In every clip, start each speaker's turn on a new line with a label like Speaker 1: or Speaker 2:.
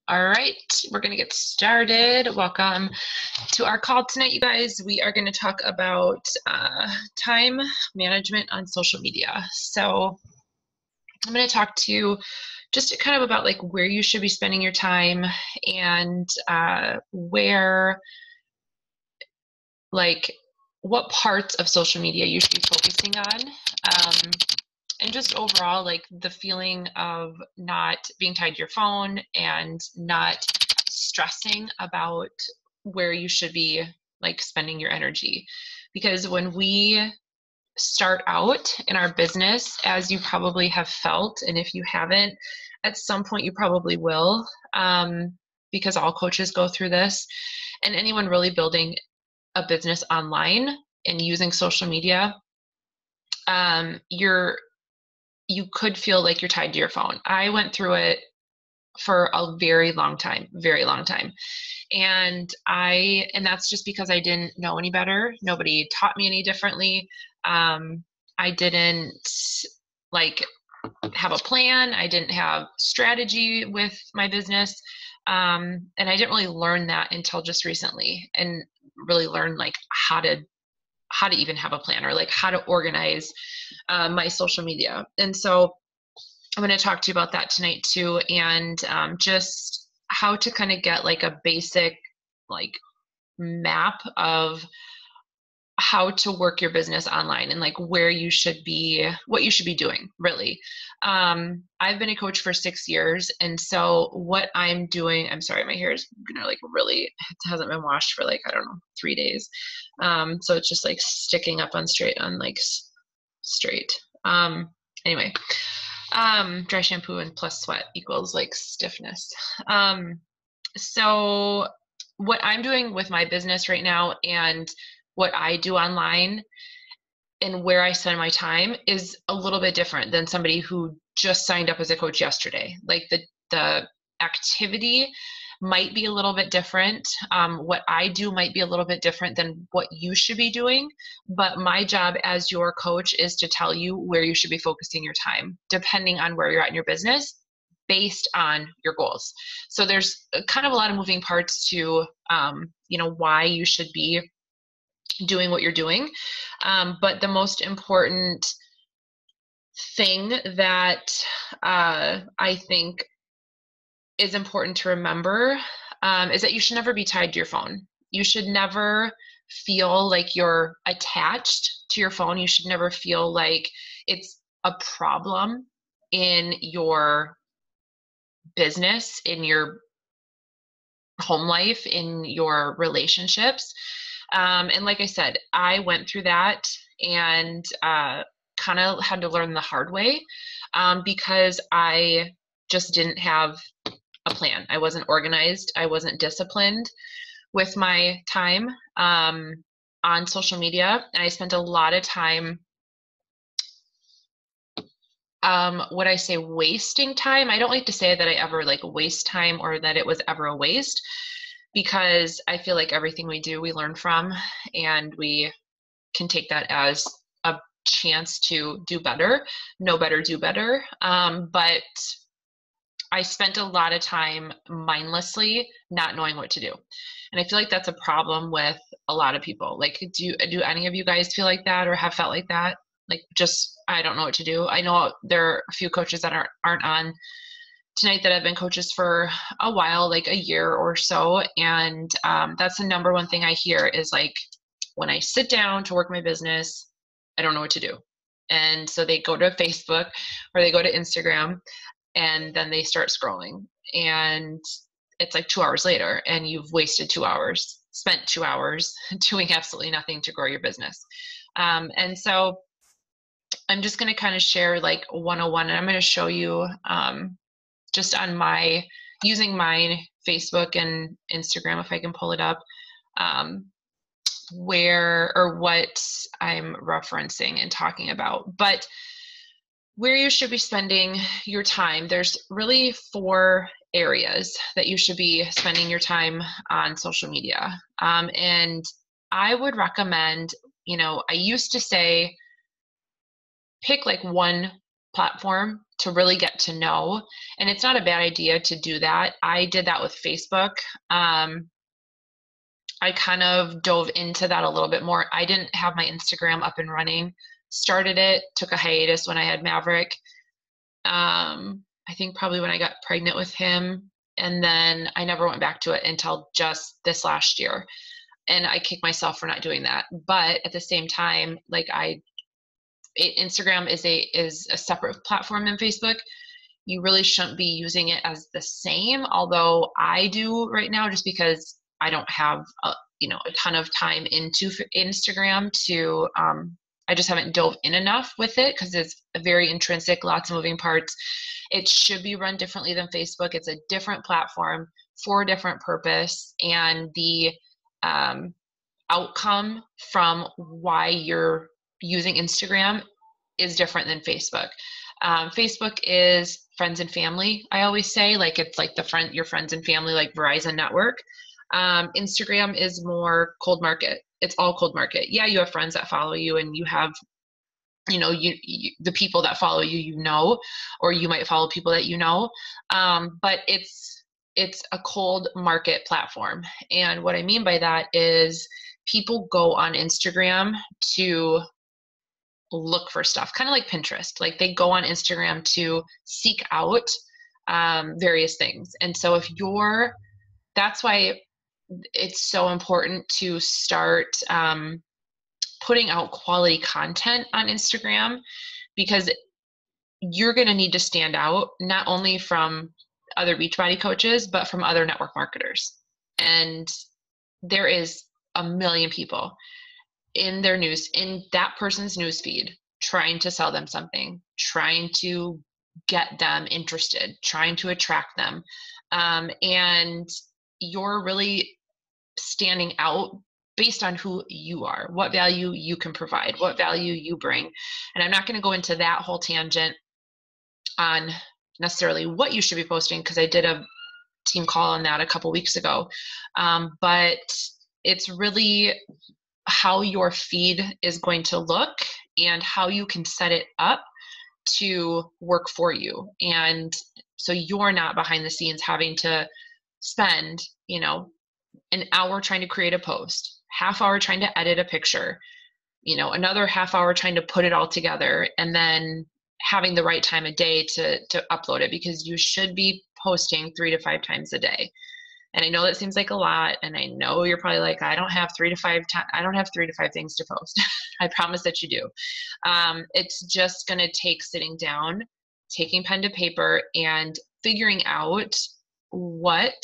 Speaker 1: All right, we're going to get started. Welcome to our call tonight, you guys. We are going to talk about time management on social media. So I'm going to talk to you just kind of about like where you should be spending your time and where, like, what parts of social media you should be focusing on. And just overall, like the feeling of not being tied to your phone and not stressing about where you should be like spending your energy. Because when we start out in our business, as you probably have felt, and if you haven't, at some point you probably will, because all coaches go through this, and anyone really building a business online and using social media, you could feel like you're tied to your phone. I went through it for a very long time. And that's just because I didn't know any better. Nobody taught me any differently. I didn't like have a plan. I didn't have strategy with my business. And I didn't really learn that until just recently, and really learn like how to even have a plan, or like how to organize my social media. And so I'm going to talk to you about that tonight too, and just how to kind of get like a basic like map of how to work your business online, and like where you should be, what you should be doing really. I've been a coach for 6 years, and so what I'm doing, I'm sorry, my hair is gonna like really, it hasn't been washed for like, I don't know, 3 days. So it's just like sticking up on straight. Anyway, dry shampoo and plus sweat equals like stiffness. So what I'm doing with my business right now and what I do online and where I spend my time is a little bit different than somebody who just signed up as a coach yesterday. Like the activity might be a little bit different. What I do might be a little bit different than what you should be doing. But my job as your coach is to tell you where you should be focusing your time, depending on where you're at in your business, based on your goals. So there's kind of a lot of moving parts to, why you should be doing what you're doing. But the most important thing that I think is important to remember is that you should never be tied to your phone. You should never feel like you're attached to your phone. You should never feel like it's a problem in your business, in your home life, in your relationships. And like I said, I went through that and kind of had to learn the hard way, because I just didn't have a plan. I wasn't organized. I wasn't disciplined with my time on social media. And I spent a lot of time, would I say wasting time? I don't like to say that I ever like waste time or that it was ever a waste, because I feel like everything we do, we learn from, and we can take that as a chance to do better, know better, do better. But I spent a lot of time mindlessly not knowing what to do. And I feel like that's a problem with a lot of people. Like, do any of you guys feel like that or have felt like that? Like, just, I don't know what to do. I know there are a few coaches that aren't on tonight that have been coaches for a while, like a year or so. And that's the number one thing I hear is like, when I sit down to work my business, I don't know what to do. And so they go to Facebook or they go to Instagram, and then they start scrolling, and it's like 2 hours later and you've wasted 2 hours, spent 2 hours doing absolutely nothing to grow your business. And so I'm just going to kind of share like 101, and I'm going to show you just on using my Facebook and Instagram, if I can pull it up, where or what I'm referencing and talking about. But where you should be spending your time, there's really 4 areas that you should be spending your time on social media. And I would recommend, I used to say pick like one platform to really get to know. And it's not a bad idea to do that. I did that with Facebook. I kind of dove into that a little bit more. I didn't have my Instagram up and running. Started it, took a hiatus when I had Maverick. I think probably when I got pregnant with him, and then I never went back to it until just this last year. And I kick myself for not doing that. But at the same time, like Instagram is a separate platform than Facebook. You really shouldn't be using it as the same, although I do right now just because I don't have a ton of time into Instagram to I just haven't dove in enough with it because it's very intrinsic, lots of moving parts. It should be run differently than Facebook. It's a different platform for a different purpose, and the outcome from why you're using Instagram is different than Facebook. Facebook is friends and family. I always say, like, it's like your friends and family, like Verizon network. Instagram is more cold market. It's all cold market. Yeah, you have friends that follow you, and you have, the people that follow you, or you might follow people that but it's a cold market platform. And what I mean by that is people go on Instagram to look for stuff, kind of like Pinterest. Like, they go on Instagram to seek out various things. And so that's why it's so important to start putting out quality content on Instagram, because you're going to need to stand out not only from other Beachbody coaches, but from other network marketers. And there is a million people in that person's newsfeed trying to sell them something, trying to get them interested, trying to attract them. And you're really standing out based on who you are, what value you can provide, what value you bring. And I'm not going to go into that whole tangent on necessarily what you should be posting, because I did a team call on that a couple weeks ago. But it's really how your feed is going to look and how you can set it up to work for you. And so you're not behind the scenes having to spend, an hour trying to create a post, half hour trying to edit a picture, another half hour trying to put it all together, and then having the right time of day to upload it, because you should be posting 3 to 5 times a day. And I know that seems like a lot, and I know you're probably like, I don't have 3 to 5 things to post. I promise that you do. It's just going to take sitting down, taking pen to paper, and figuring out what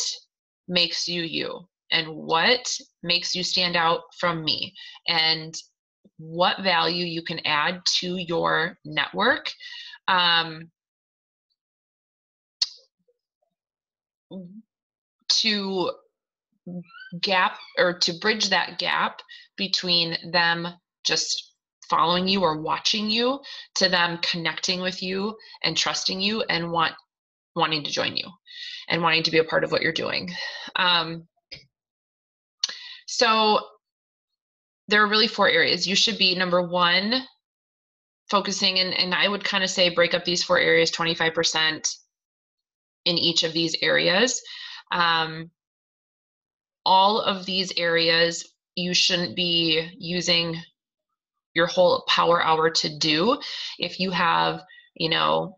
Speaker 1: makes you you, and what makes you stand out from me, and what value you can add to your network. To bridge that gap between them just following you or watching you to them connecting with you and trusting you and wanting to join you and wanting to be a part of what you're doing. So there are really 4 areas. You should be, number 1, focusing, and I would kind of say break up these 4 areas, 25% in each of these areas. All of these areas you shouldn't be using your whole power hour to do. If you have,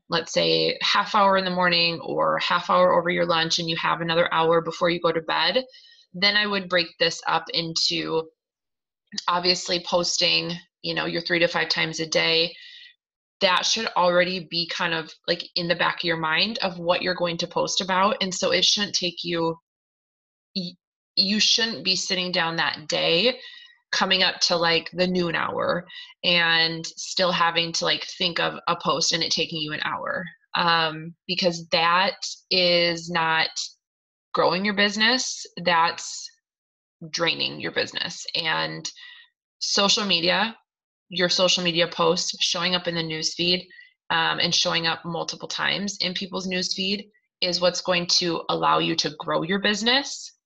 Speaker 1: let's say half hour in the morning or half hour over your lunch, and you have another hour before you go to bed, then I would break this up into, obviously, posting, your 3 to 5 times a day. That should already be kind of like in the back of your mind of what you're going to post about. And so it shouldn't take you shouldn't be sitting down that day coming up to like the noon hour and still having to like think of a post and it taking you an hour, because that is not growing your business. That's draining your business. And your social media posts showing up in the newsfeed, and showing up multiple times in people's newsfeed is what's going to allow you to grow your business.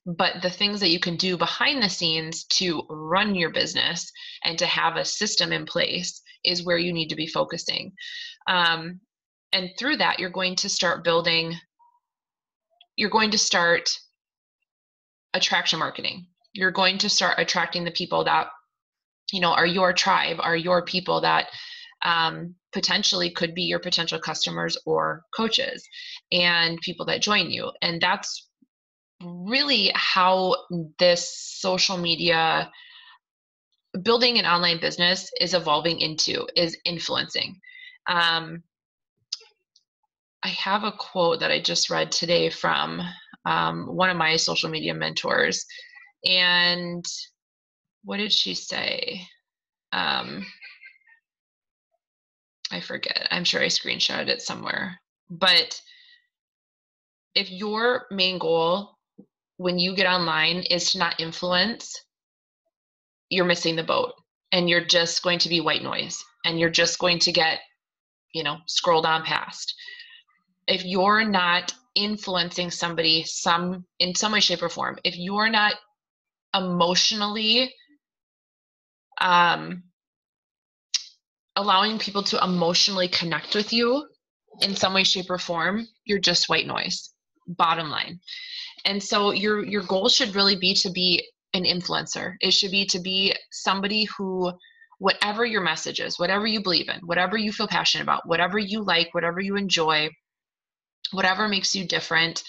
Speaker 1: But the things that you can do behind the scenes to run your business and to have a system in place is where you need to be focusing. And through that, you're going to start attraction marketing. You're going to start attracting the people that, are your tribe, are your people that potentially could be your potential customers or coaches and people that join you. And that's really how this social media, building an online business, is evolving into, is influencing. I have a quote that I just read today from one of my social media mentors. And what did she say? I forget. I'm sure I screenshotted it somewhere. But if your main goal when you get online is to not influence, you're missing the boat, and you're just going to be white noise, and you're just going to get, scrolled on past. If you're not influencing somebody in some way, shape, or form, if you're not emotionally allowing people to emotionally connect with you in some way, shape, or form, you're just white noise, bottom line. And so your goal should really be to be an influencer. It should be to be somebody who, whatever your message is, whatever you believe in, whatever you feel passionate about, whatever you like, whatever you enjoy, whatever makes you different,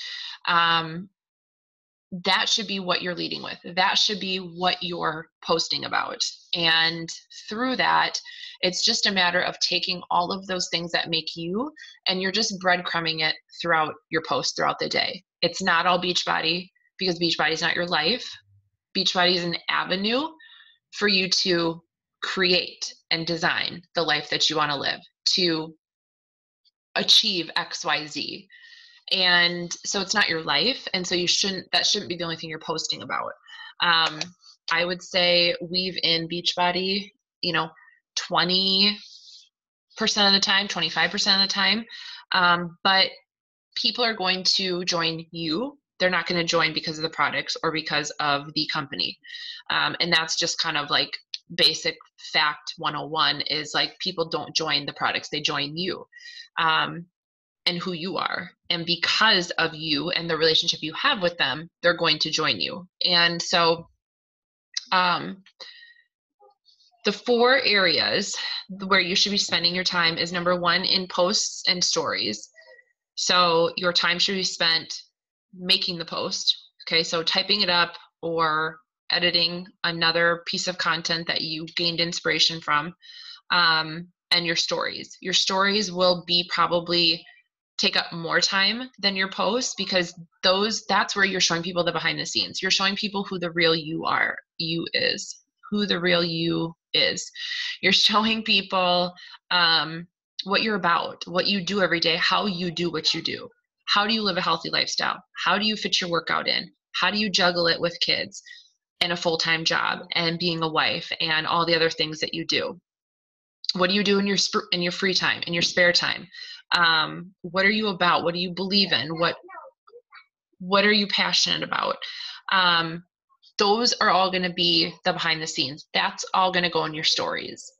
Speaker 1: that should be what you're leading with. That should be what you're posting about. And through that, it's just a matter of taking all of those things that make you, and you're just breadcrumbing it throughout your post throughout the day. It's not all Beachbody, because Beachbody is not your life. Beachbody is an avenue for you to create and design the life that you want to live, to achieve XYZ. And so it's not your life. And so that shouldn't be the only thing you're posting about. I would say weave in Beachbody, 20% of the time, 25% of the time. But people are going to join you. They're not going to join because of the products or because of the company. And that's just kind of like basic fact 101, is like, people don't join the products, they join you. And who you are. And because of you and the relationship you have with them, they're going to join you. And so the 4 areas where you should be spending your time is, number 1, in posts and stories. So your time should be spent making the post. Okay, so typing it up or editing another piece of content that you gained inspiration from, and your stories. Your stories will be probably take up more time than your posts, because that's where you're showing people the behind the scenes. You're showing people who the real you is, who the real you is. You're showing people what you're about, what you do every day, how you do what you do. How do you live a healthy lifestyle? How do you fit your workout in? How do you juggle it with kids and a full-time job and being a wife and all the other things that you do? What do you do in your free time, in your spare time? What are you about? What do you believe in? What are you passionate about? Those are all going to be the behind the scenes. That's all going to go in your stories.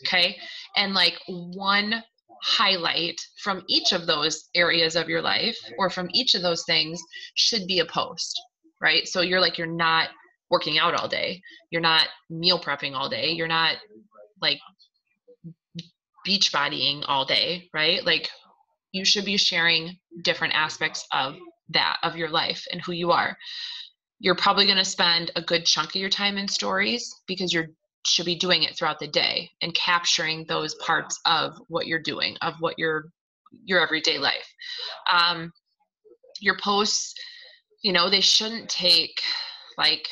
Speaker 1: Okay. And like one highlight from each of those areas of your life, or from each of those things, should be a post, right? So you're not working out all day. You're not meal prepping all day. You're not like Beachbodying all day, right? Like, you should be sharing different aspects of your life and who you are. You're probably going to spend a good chunk of your time in stories, because you should be doing it throughout the day and capturing those parts of what you're doing, of what your everyday life. Your posts, they shouldn't take it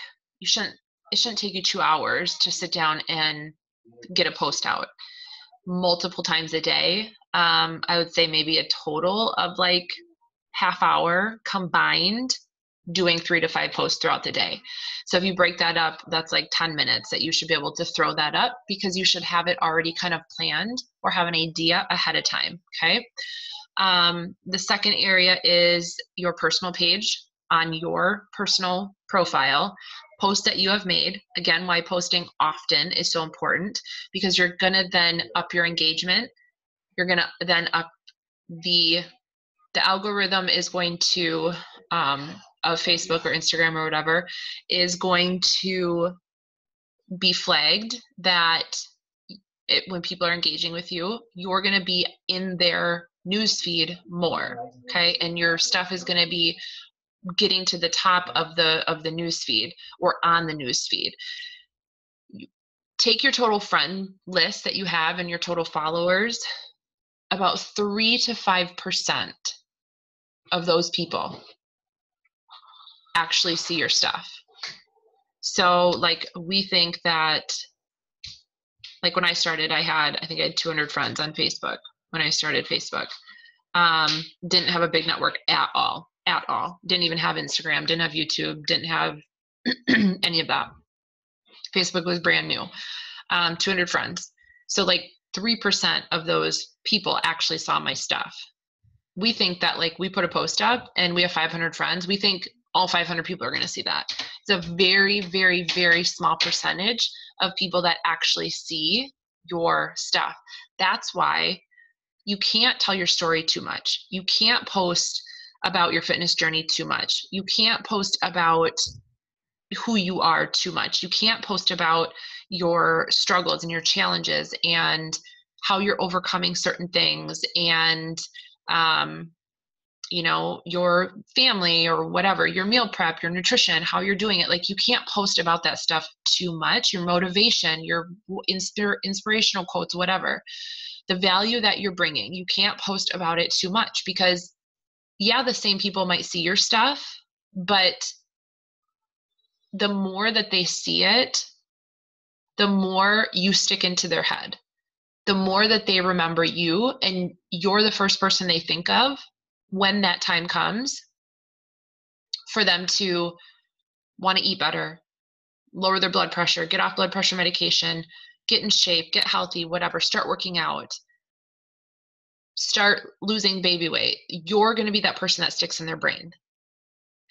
Speaker 1: shouldn't take you 2 hours to sit down and get a post out multiple times a day. I would say maybe a total of like half hour combined, doing 3 to 5 posts throughout the day. So if you break that up, that's like 10 minutes that you should be able to throw that up, because you should have it already kind of planned or have an idea ahead of time. Okay. The second area is your personal page. On your personal profile, posts that you have made. Again, why posting often is so important, because you're going to then up your engagement. You're going to then up the algorithm is going to, of Facebook or Instagram or whatever, is going to be flagged that when people are engaging with you, you're going to be in their newsfeed more. Okay. And your stuff is going to be getting to the top of the newsfeed or on the newsfeed. Take your total friend list that you have and your total followers. About 3 to 5% of those people actually see your stuff. So like we think that, like when I started, I think I had 200 friends on Facebook when I started Facebook. Didn't have a big network at all. Didn't even have Instagram, didn't have YouTube, didn't have any of that. Facebook was brand new. 200 friends. So like 3% of those people actually saw my stuff. We think that like we put a post up and we have 500 friends. We think all 500 people are going to see that. It's a very, very, very small percentage of people that actually see your stuff. That's why you can't tell your story too much. You can't post about your fitness journey too much. You can't post about who you are too much. You can't post about your struggles and your challenges and how you're overcoming certain things and, you know, your family or whatever, your meal prep, your nutrition, how you're doing it. Like you can't post about that stuff too much. Your motivation, your inspirational quotes, whatever. The value that you're bringing, you can't post about it too much because yeah, the same people might see your stuff, but the more that they see it, the more you stick into their head, the more that they remember you and you're the first person they think of when that time comes for them to want to eat better, lower their blood pressure, get off blood pressure medication, get in shape, get healthy, whatever, start working out, start losing baby weight. You're going to be that person that sticks in their brain.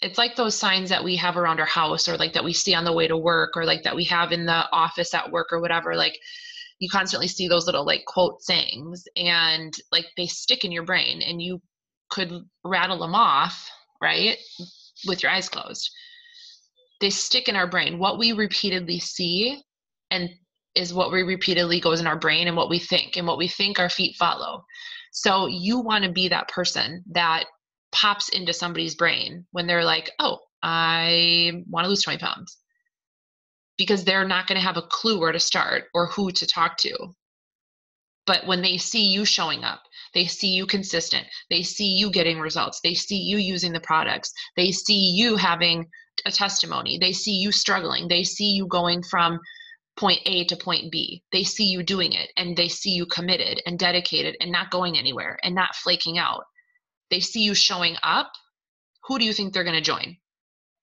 Speaker 1: It's like those signs that we have around our house or like that we see on the way to work or like that we have in the office at work or whatever. Like you constantly see those little like quote sayings and like they stick in your brain and you could rattle them off, right? With your eyes closed. They stick in our brain. What we repeatedly see and is what we repeatedly goes in our brain and what we think our feet follow. So you want to be that person that pops into somebody's brain when they're like, oh, I want to lose 20 pounds. Because they're not going to have a clue where to start or who to talk to. But when they see you showing up, they see you consistent, they see you getting results, they see you using the products, they see you having a testimony, they see you struggling, they see you going from point A to point B, they see you doing it and they see you committed and dedicated and not going anywhere and not flaking out. They see you showing up. Who do you think they're going to join?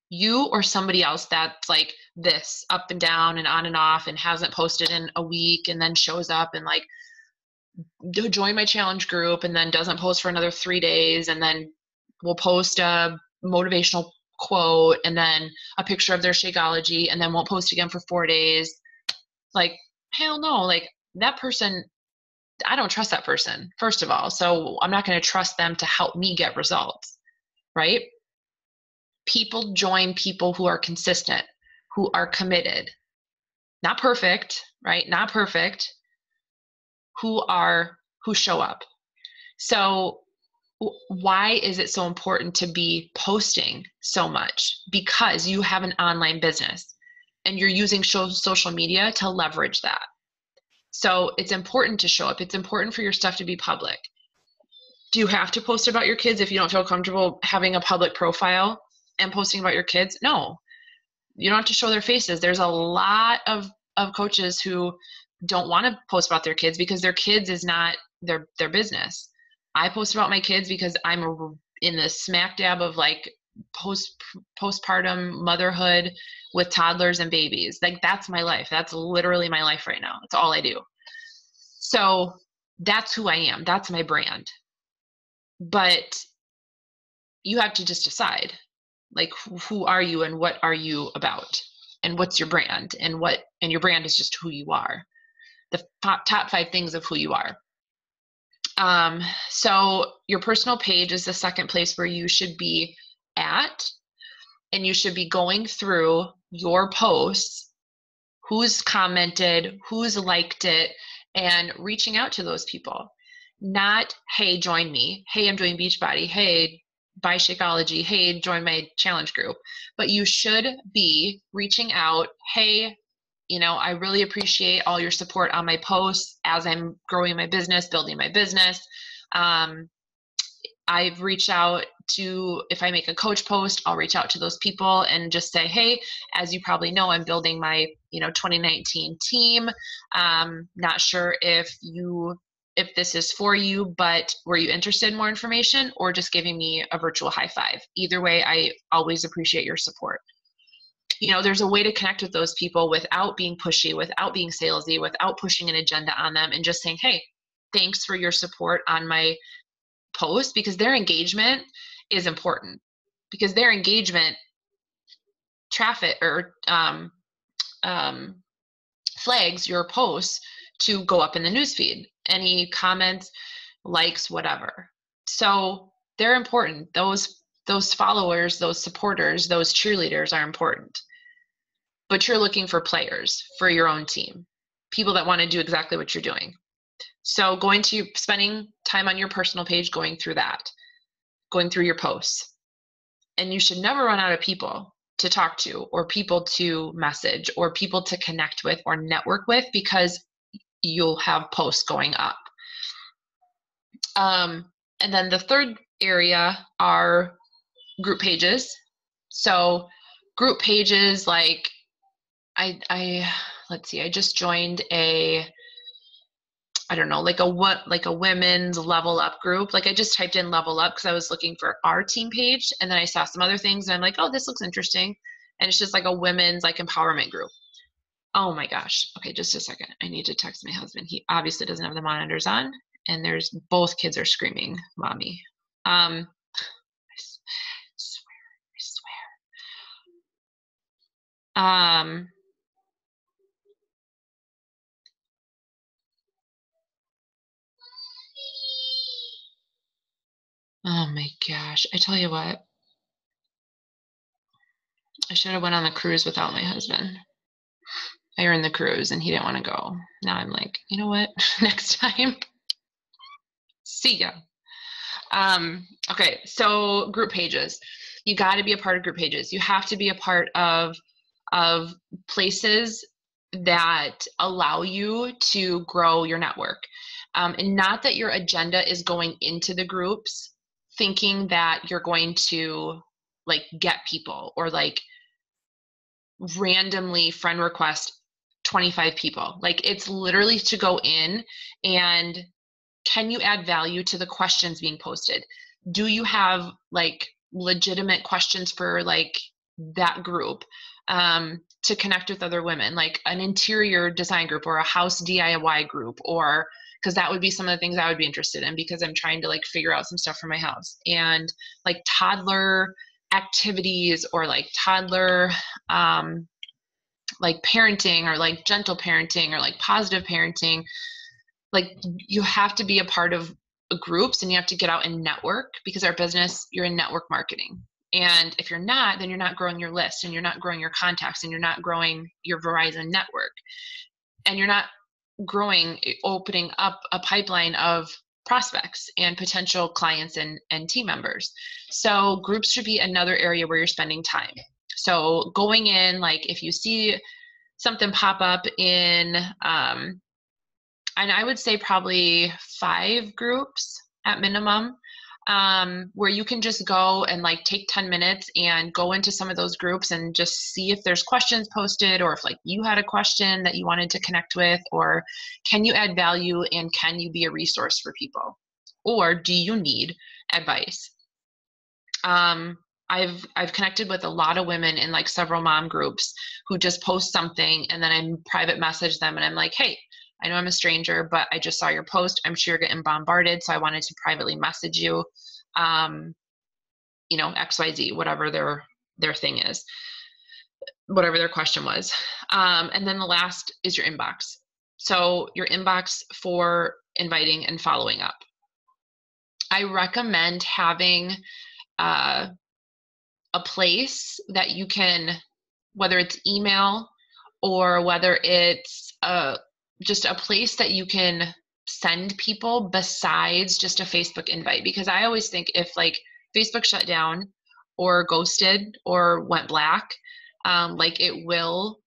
Speaker 1: You or somebody else that's like this up and down and on and off and hasn't posted in a week and then shows up and like join my challenge group and then doesn't post for another 3 days and then will post a motivational quote and then a picture of their Shakeology and then won't post again for 4 days. Like, hell no, like that person, I don't trust that person, first of all. So I'm not going to trust them to help me get results, right? People join people who are consistent, who are committed, not perfect, right? Not perfect, who show up. So why is it so important to be posting so much? Because you have an online business and you're using social media to leverage that. So it's important to show up. It's important for your stuff to be public. Do you have to post about your kids if you don't feel comfortable having a public profile and posting about your kids? No, you don't have to show their faces. There's a lot of coaches who don't want to post about their kids because their kids is not their business. I post about my kids because I'm in the smack dab of like postpartum motherhood with toddlers and babies. Like that's my life. That's literally my life right now. It's all I do. So that's who I am. That's my brand. But you have to just decide, like, who are you and what are you about and what's your brand and your brand is just who you are. The top 5 things of who you are. So your personal page is the second place where you should be at, and you should be going through your posts, who's commented, who's liked it, and reaching out to those people. Not, hey, join me. Hey, I'm doing Beachbody. Hey, buy Shakeology. Hey, join my challenge group. But you should be reaching out. Hey, I really appreciate all your support on my posts as I'm growing my business, building my business. I've reached out to, if I make a coach post, I'll reach out to those people and just say, hey, as you probably know, I'm building my, 2019 team. Not sure if this is for you, but were you interested in more information, or just giving me a virtual high five? Either way, I always appreciate your support. There's a way to connect with those people without being pushy, without being salesy, without pushing an agenda on them, and just saying, hey, thanks for your support on my post, because their engagement is important, because their engagement traffic or flags your posts to go up in the newsfeed, any comments, likes, whatever. So they're important. Those followers, those supporters, those cheerleaders are important. But you're looking for players for your own team, people that want to do exactly what you're doing. So spending time on your personal page, going through your posts. And you should never run out of people to talk to, or people to message, or people to connect with or network with, because you'll have posts going up. And then the third area are group pages. So group pages, like let's see, I just joined like a women's level up group. Like I just typed in level up because I was looking for our team page, and then I saw some other things and I'm like, oh, this looks interesting. And it's just like a women's like empowerment group. Oh my gosh. Okay, just a second. I need to text my husband. He obviously doesn't have the monitors on, and both kids are screaming, mommy. I swear. Oh my gosh. I tell you what, I should have went on the cruise without my husband. I earned the cruise and he didn't want to go. Now I'm like, you know what? Next time. See ya. Okay, so group pages. You got to be a part of group pages. You have to be a part of places that allow you to grow your network. And not that your agenda is going into the groups thinking that you're going to like get people, or like randomly friend request 25 people. Like it's literally to go in and, can you add value to the questions being posted? Do you have like legitimate questions for like that group, to connect with other women, like an interior design group or a house DIY group, or because that would be some of the things I would be interested in, because I'm trying to like figure out some stuff for my house, and like toddler activities, or like toddler like parenting, or like gentle parenting, or like positive parenting. Like you have to be a part of groups, and you have to get out and network, because our business, you're in network marketing. And if you're not, then you're not growing your list, and you're not growing your contacts, and you're not growing your Verizon network, and you're not opening up a pipeline of prospects and potential clients and team members. So groups should be another area where you're spending time. So going in, like if you see something pop up in, and I would say probably 5 groups at minimum, where you can just go and like take 10 minutes and go into some of those groups and just see if there's questions posted, or if like you had a question that you wanted to connect with, or can you add value, and can you be a resource for people, or do you need advice? I've connected with a lot of women in like several mom groups who just post something, and then I private message them and I'm like, hey, I know I'm a stranger, but I just saw your post. I'm sure you're getting bombarded, so I wanted to privately message you, XYZ, whatever their thing is, whatever their question was. And then the last is your inbox. So your inbox for inviting and following up. I recommend having a place that you can, whether it's email or whether it's just a place that you can send people besides just a Facebook invite. Because I always think if like Facebook shut down or ghosted or went black, like it will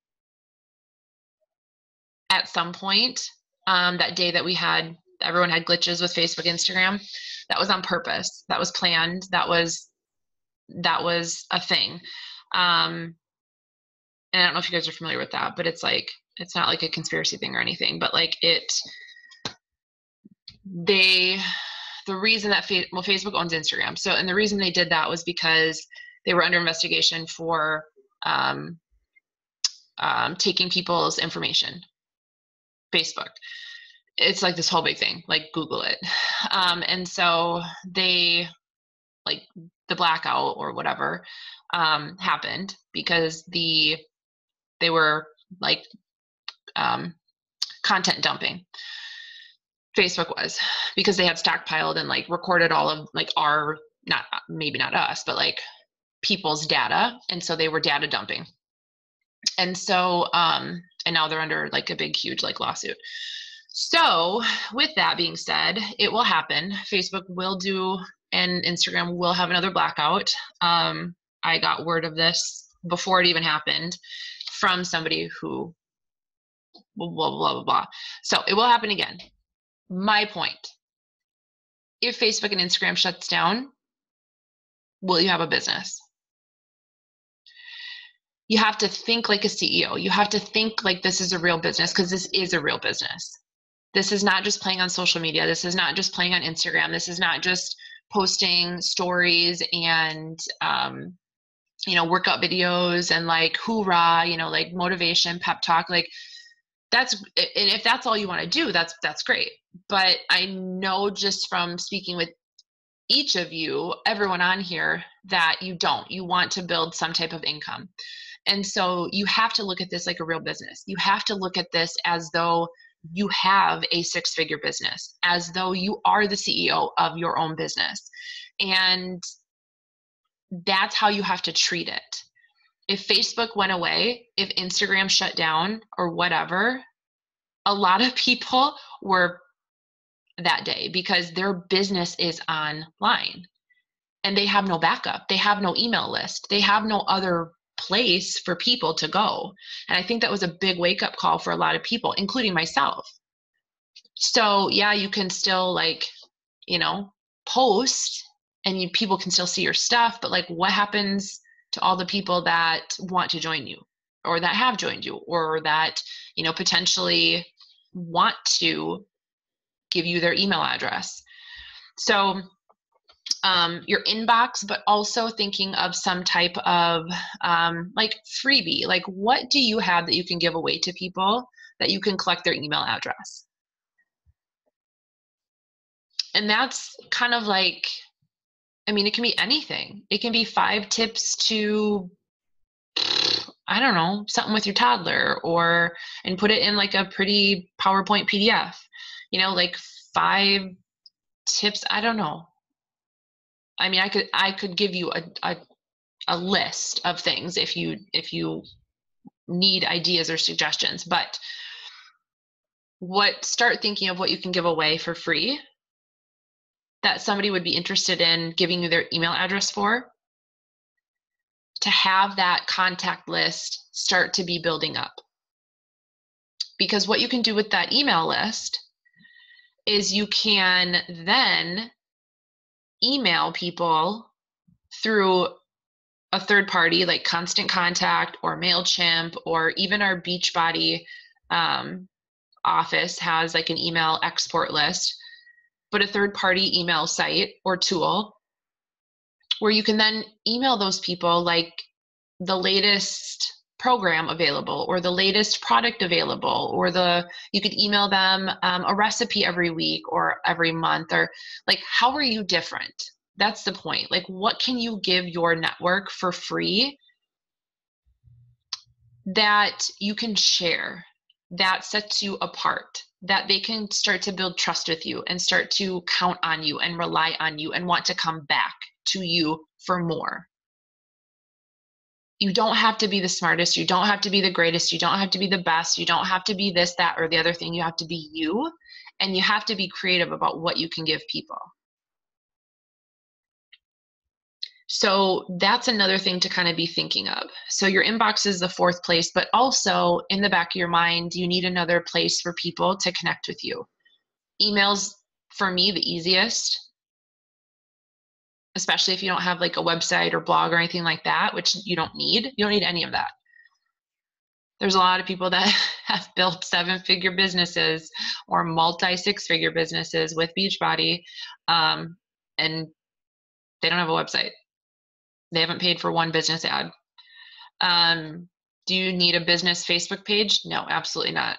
Speaker 1: at some point, that day that everyone had glitches with Facebook, Instagram, that was on purpose. That was planned. That was a thing. And I don't know if you guys are familiar with that, but it's like, it's not like a conspiracy thing or anything, but like the reason that Facebook owns Instagram. So, and the reason they did that was because they were under investigation for taking people's information. Facebook. It's like this whole big thing, like Google it. And so they, like the blackout or whatever, happened because they were like content dumping. Facebook was, because they had stockpiled and like recorded all of like maybe not us, but like people's data. And so they were data dumping. And so, and now they're under like a big, huge like lawsuit. So with that being said, it will happen. Facebook will do, and Instagram will have another blackout. I got word of this before it even happened from somebody who blah, blah, blah, blah, blah. So it will happen again. My point, if Facebook and Instagram shuts down, will you have a business? You have to think like a CEO. You have to think like this is a real business, because this is a real business. This is not just playing on social media. This is not just playing on Instagram. This is not just posting stories and, workout videos and like hoorah, like motivation, pep talk. Like and if that's all you want to do, that's great. But I know just from speaking with each of you, everyone on here, that you want to build some type of income. And so you have to look at this like a real business. You have to look at this as though you have a 6-figure business, as though you are the CEO of your own business. And that's how you have to treat it. If Facebook went away, if Instagram shut down or whatever, a lot of people were that day because their business is online and they have no backup. They have no email list. They have no other place for people to go. And I think that was a big wake-up call for a lot of people, including myself. So yeah, you can still post and people can still see your stuff, but like what happens to all the people that want to join you or that have joined you or that, potentially want to give you their email address? So your inbox, but also thinking of some type of like freebie. Like what do you have that you can give away to people that you can collect their email address? And that's kind of like, it can be anything. It can be 5 tips to, I don't know, something with your toddler, and put it in like a pretty PowerPoint PDF, like 5 tips. I don't know. I could give you a list of things if you need ideas or suggestions, but start thinking of what you can give away for free that somebody would be interested in giving you their email address for, to have that contact list start to be building up. Because what you can do with that email list is you can then email people through a third party like Constant Contact or MailChimp, or even our Beachbody office has like an email export list, but a third party email site or tool where you can then email those people like the latest program available or the latest product available, or you could email them a recipe every week or every month, or like, how are you different? That's the point. Like, what can you give your network for free that you can share that sets you apart, that they can start to build trust with you and start to count on you and rely on you and want to come back to you for more. You don't have to be the smartest. You don't have to be the greatest. You don't have to be the best. You don't have to be this, that, or the other thing. You have to be you, and you have to be creative about what you can give people. So that's another thing to kind of be thinking of. So your inbox is the fourth place, but also in the back of your mind, you need another place for people to connect with you. Emails, for me, the easiest, especially if you don't have like a website or blog or anything like that, which you don't need. You don't need any of that. There's a lot of people that have built 7-figure businesses or multi-6-figure businesses with Beachbody, and they don't have a website. They haven't paid for one business ad. Do you need a business Facebook page? No, absolutely not.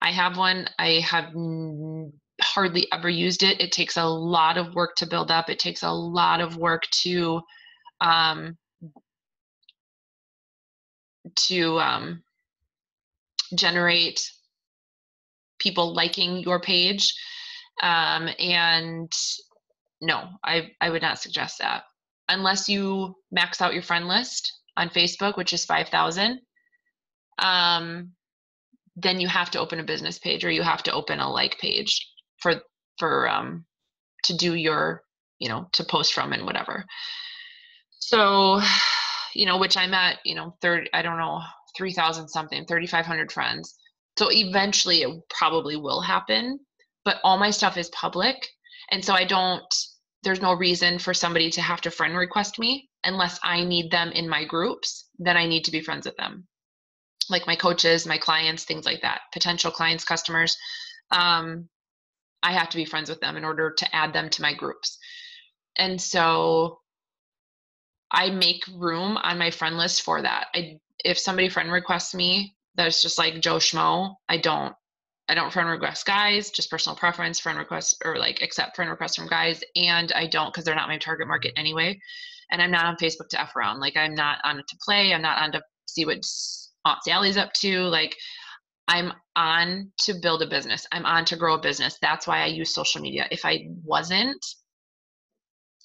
Speaker 1: I have one. I have hardly ever used it. It takes a lot of work to build up. It takes a lot of work to generate people liking your page. And no, I would not suggest that. Unless you max out your friend list on Facebook, which is 5,000, then you have to open a business page, or you have to open a like page for to do your, to post from and whatever. So, which I'm at, 3,000 something, 3,500 friends. So eventually it probably will happen, but all my stuff is public. And so there's no reason for somebody to have to friend request me unless I need them in my groups. Then I need to be friends with them. Like my coaches, my clients, things like that, potential clients, customers. I have to be friends with them in order to add them to my groups. And so I make room on my friend list for that. If somebody friend requests me, that's just like Joe Schmo. I don't friend request guys, just personal preference, friend requests, or like accept friend requests from guys. And I don't, because they're not my target market anyway. And I'm not on Facebook to F around. Like, I'm not on it to play. I'm not on to see what Aunt Sally's up to. Like, I'm on to build a business. I'm on to grow a business. That's why I use social media. If I wasn't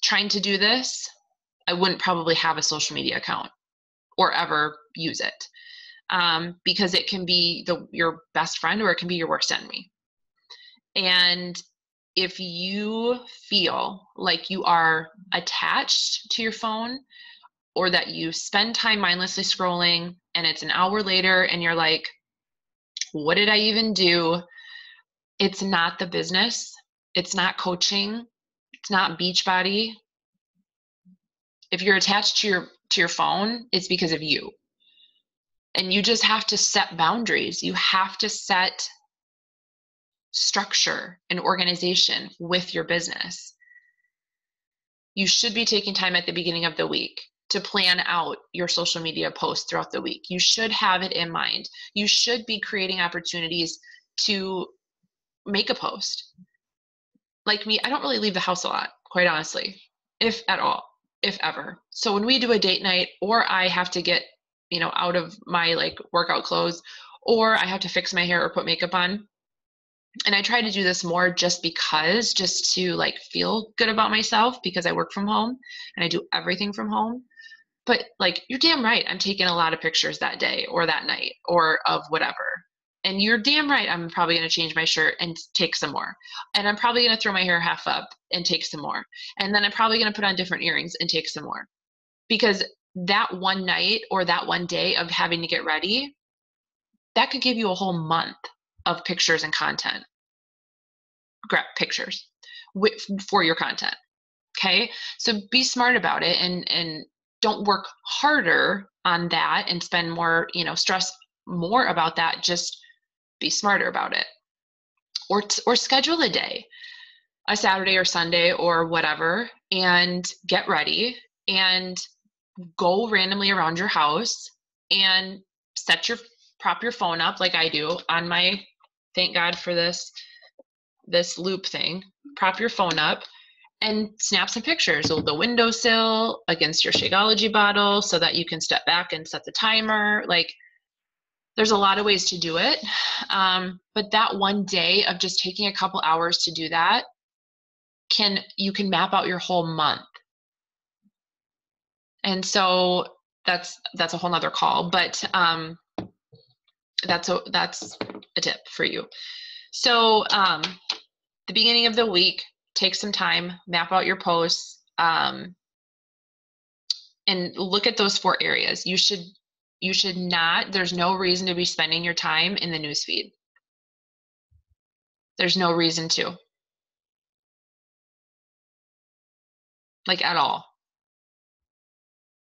Speaker 1: trying to do this, I wouldn't probably have a social media account or ever use it. Because it can be your best friend, or it can be your worst enemy. And if you feel like you are attached to your phone, or that you spend time mindlessly scrolling and it's an hour later and you're like, what did I even do? It's not the business. It's not coaching. It's not Beachbody. If you're attached to your phone, it's because of you. And you just have to set boundaries. You have to set structure and organization with your business. You should be taking time at the beginning of the week to plan out your social media posts throughout the week. You should have it in mind. You should be creating opportunities to make a post. Like me, I don't really leave the house a lot, quite honestly, if at all, if ever. So when we do a date night, or I have to get out of my like workout clothes, or I have to fix my hair or put makeup on. And I try to do this more just to like feel good about myself, because I work from home and I do everything from home. But like, you're damn right, I'm taking a lot of pictures that day or that night or of whatever. And you're damn right, I'm probably going to change my shirt and take some more. And I'm probably going to throw my hair half up and take some more. And then I'm probably going to put on different earrings and take some more. Because that one night or that one day of having to get ready, that could give you a whole month of pictures and content. Grab pictures for your content. Okay. So be smart about it, and don't work harder on that and spend more, stress more about that. Just be smarter about it. Or schedule a day, a Saturday or Sunday or whatever, and get ready and go randomly around your house and prop your phone up like I do on my, thank God for this loop thing, prop your phone up and snap some pictures of the windowsill against your Shakeology bottle so that you can step back and set the timer. Like, There's a lot of ways to do it. But that one day of just taking a couple hours to do that, you can map out your whole month. And so that's a whole nother call, but that's a tip for you. So the beginning of the week, take some time, map out your posts, and look at those 4 areas. You should not, there's no reason to be spending your time in the newsfeed. There's no reason to. Like at all.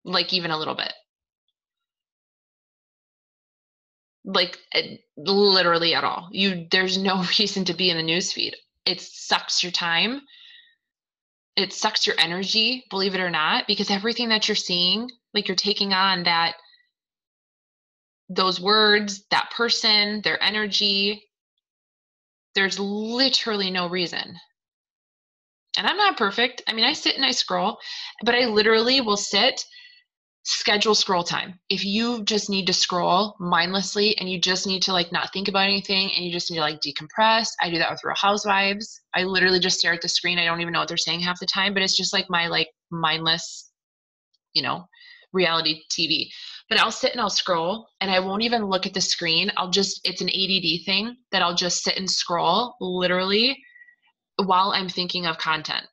Speaker 1: Like even a little bit. Like literally at all. There's no reason to be in the newsfeed. It sucks your time. It sucks your energy, believe it or not, because everything that you're seeing, like you're taking on those words, that person, their energy. There's literally no reason. And I'm not perfect. I mean, I sit and I scroll, but I literally will schedule scroll time. If you just need to scroll mindlessly and you just need to like not think about anything and you just need to like decompress, I do that with Real Housewives. I literally just stare at the screen. I don't even know what they're saying half the time, but it's just like my like mindless, reality TV. But I'll sit and I'll scroll and I won't even look at the screen. It's an ADD thing that I'll just sit and scroll literally while I'm thinking of content.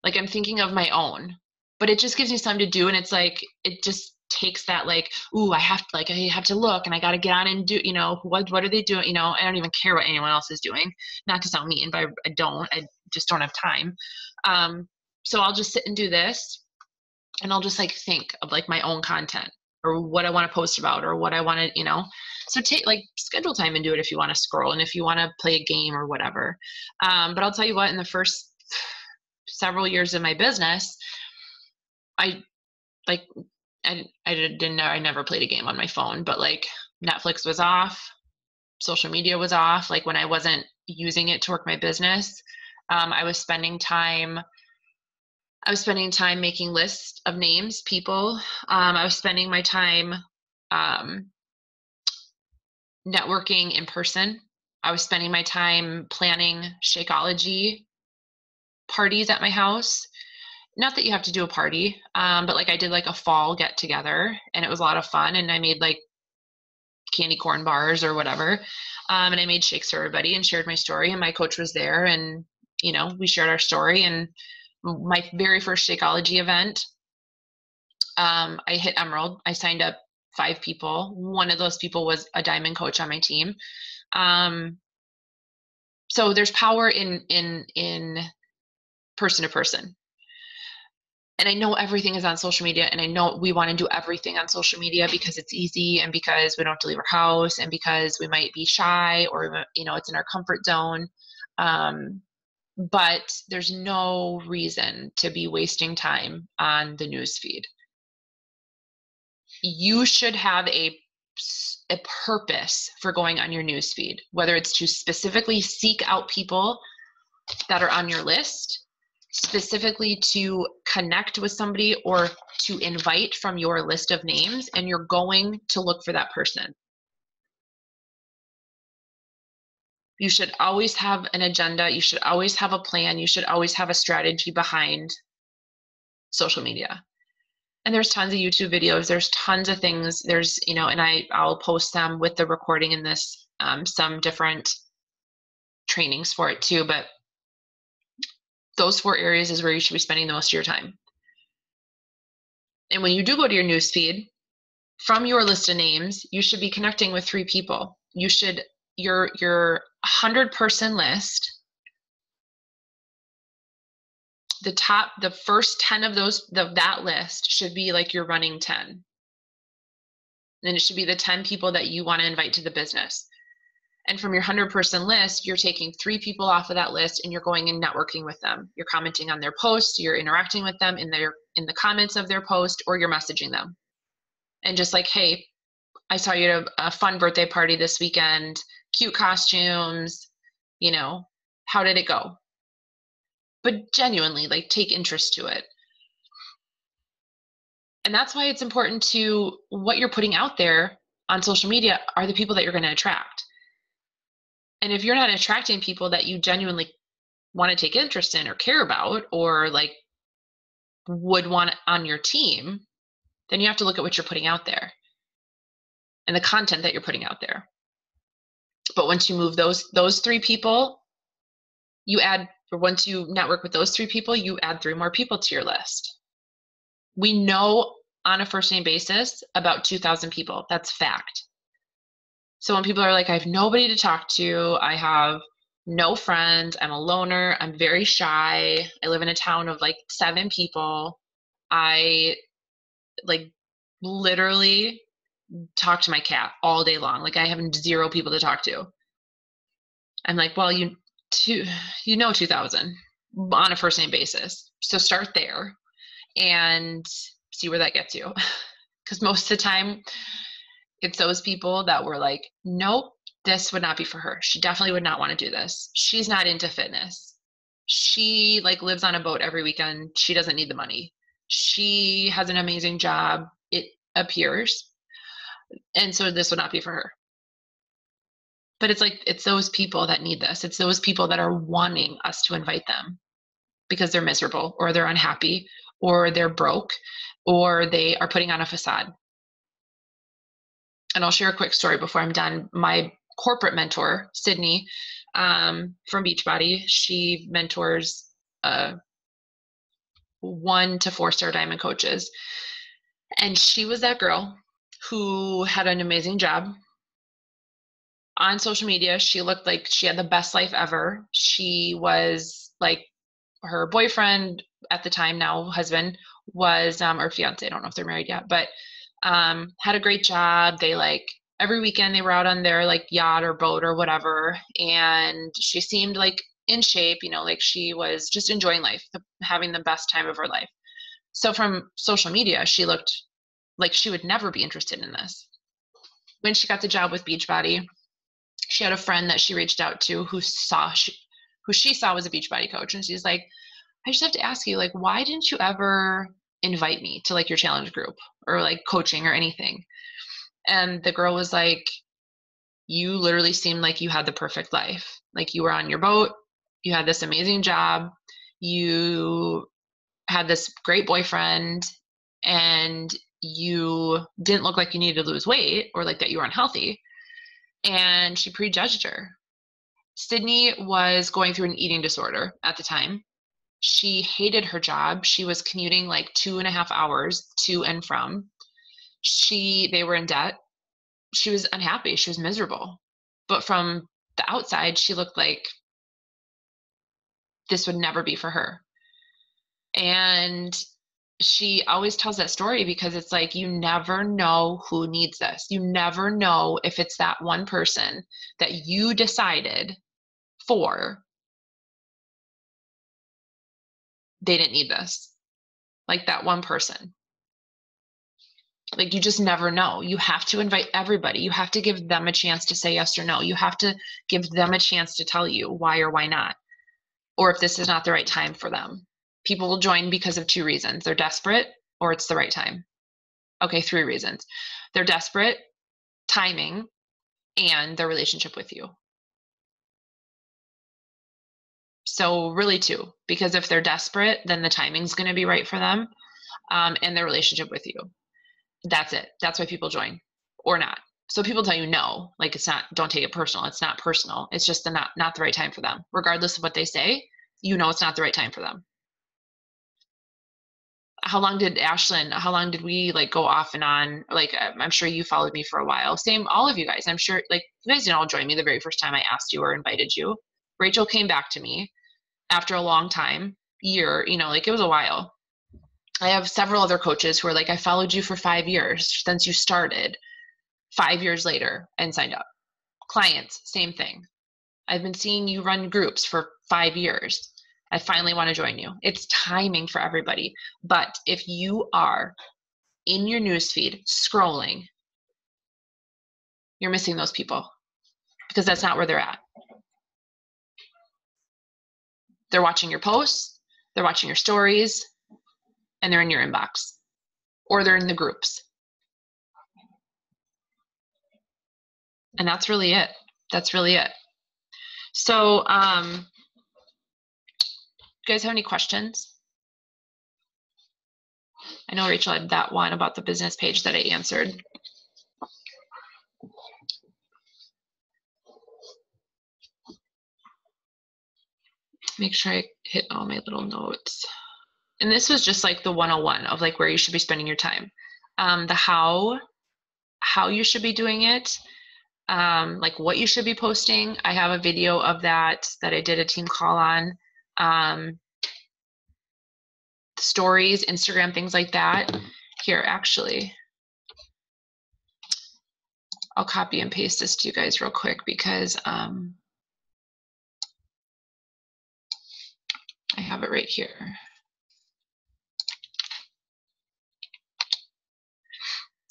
Speaker 1: Like I'm thinking of my own, but it just gives me something to do. And it's like, it just takes that like, ooh, I have to look and I got to get on and do, what are they doing? I don't even care what anyone else is doing. Not to sound mean, but I just don't have time. So I'll just sit and do this and I'll just like think of like my own content or what I want to post about or what I want to, so take like schedule time and do it if you want to scroll and if you want to play a game or whatever. But I'll tell you what, in the first several years of my business, I never played a game on my phone, but like Netflix was off, social media was off. Like when I wasn't using it to work my business, I was spending time making lists of names, people. I was spending my time networking in person. I was spending my time planning Shakeology parties at my house. Not that you have to do a party, but like I did like a fall get together and it was a lot of fun. And I made like candy corn bars or whatever. And I made shakes for everybody and shared my story. And my coach was there and, we shared our story. And my very first Shakeology event, I hit Emerald. I signed up 5 people. One of those people was a diamond coach on my team. So there's power in person to person. And I know everything is on social media and I know we want to do everything on social media because it's easy and because we don't have to leave our house and because we might be shy or, it's in our comfort zone. But there's no reason to be wasting time on the news feed. You should have a purpose for going on your news feed, whether it's to specifically seek out people that are on your list, specifically to connect with somebody or to invite from your list of names, and you're going to look for that person. You should always have an agenda. You should always have a plan. You should always have a strategy behind social media. And there's tons of YouTube videos. There's tons of things. There's, and I'll post them with the recording in this, some different trainings for it too. But those 4 areas is where you should be spending the most of your time. And when you do go to your news feed, from your list of names, you should be connecting with 3 people. You should, your 100-person list, the first 10 of that list should be like your running 10. And it should be the 10 people that you want to invite to the business. And from your 100-person list, you're taking 3 people off of that list and you're going and networking with them. You're commenting on their posts, you're interacting with them in the comments of their post, or you're messaging them. And just like, hey, I saw you at a fun birthday party this weekend, cute costumes, how did it go? But genuinely, like, take interest to it. And that's why it's important to what you're putting out there on social media are the people that you're going to attract. And if you're not attracting people that you genuinely want to take interest in or care about or like would want on your team, then you have to look at what you're putting out there and the content that you're putting out there. But once you move those three people, once you network with those three people, you add three more people to your list. We know on a first name basis about 2,000 people. That's fact. So when people are like, I have nobody to talk to, I have no friends, I'm a loner, I'm very shy, I live in a town of like 7 people, I like literally talk to my cat all day long. Like I have 0 people to talk to. I'm like, well, you know 2,000 on a first name basis. So start there and see where that gets you. Because most of the time, it's those people that were like, nope, this would not be for her. She definitely would not want to do this. She's not into fitness. She like lives on a boat every weekend. She doesn't need the money. She has an amazing job, it appears. And so this would not be for her. But it's like, it's those people that need this. It's those people that are wanting us to invite them because they're miserable or they're unhappy or they're broke or they are putting on a facade. And I'll share a quick story before I'm done. My corporate mentor, Sydney, from Beachbody, she mentors 1 to 4-star diamond coaches. And she was that girl who had an amazing job. On social media, she looked like she had the best life ever. She was like, her boyfriend at the time, now husband, was, or fiance, I don't know if they're married yet, but had a great job. They like, every weekend they were out on their like yacht or boat or whatever. And she seemed like in shape, you know, like she was just enjoying life, having the best time of her life. So from social media, she looked like she would never be interested in this. When she got the job with Beachbody, she had a friend that she reached out to who she saw was a Beachbody coach. And she's like, I just have to ask you, like, why didn't you ever invite me to like your challenge group or like coaching or anything? And the girl was like, you literally seemed like you had the perfect life. Like you were on your boat, you had this amazing job, you had this great boyfriend, and you didn't look like you needed to lose weight or like that you were unhealthy. And she prejudged her. Sydney was going through an eating disorder at the time. She hated her job. She was commuting like 2.5 hours to and from. They were in debt. She was unhappy. She was miserable. But from the outside, she looked like this would never be for her. And she always tells that story because it's like, you never know who needs this. You never know if it's that one person that you decided for, they didn't need this. Like that one person. Like you just never know. You have to invite everybody. You have to give them a chance to say yes or no. You have to give them a chance to tell you why or why not, or if this is not the right time for them. People will join because of 2 reasons. They're desperate or it's the right time. Okay, 3 reasons. They're desperate, timing, and their relationship with you. So really 2, because if they're desperate, then the timing's going to be right for them, and their relationship with you. That's it. That's why people join or not. So people tell you no, like it's not, don't take it personal. It's not personal. It's just not the right time for them. Regardless of what they say, you know it's not the right time for them. How long did we like go off and on? Like, I'm sure you followed me for a while. Same, all of you guys. I'm sure like you guys didn't all join me the very first time I asked you or invited you. Rachel came back to me after a long time, year, you know, like it was a while. I have several other coaches who are like, I followed you for 5 years since you started, 5 years later and signed up. Clients, same thing. I've been seeing you run groups for 5 years. I finally want to join you. It's timing for everybody. But if you are in your newsfeed scrolling, you're missing those people because that's not where they're at. They're watching your posts, they're watching your stories, and they're in your inbox or they're in the groups. And that's really it. That's really it. So, you guys have any questions? I know Rachel had that one about the business page that I answered. Make sure I hit all my little notes. And this was just like the 101 of like where you should be spending your time. The how you should be doing it, like what you should be posting. I have a video of that I did a team call on. Stories, Instagram, things like that. Here, actually, I'll copy and paste this to you guys real quick because I have it right here.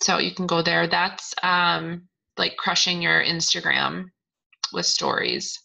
Speaker 1: So you can go there. That's like crushing your Instagram with stories.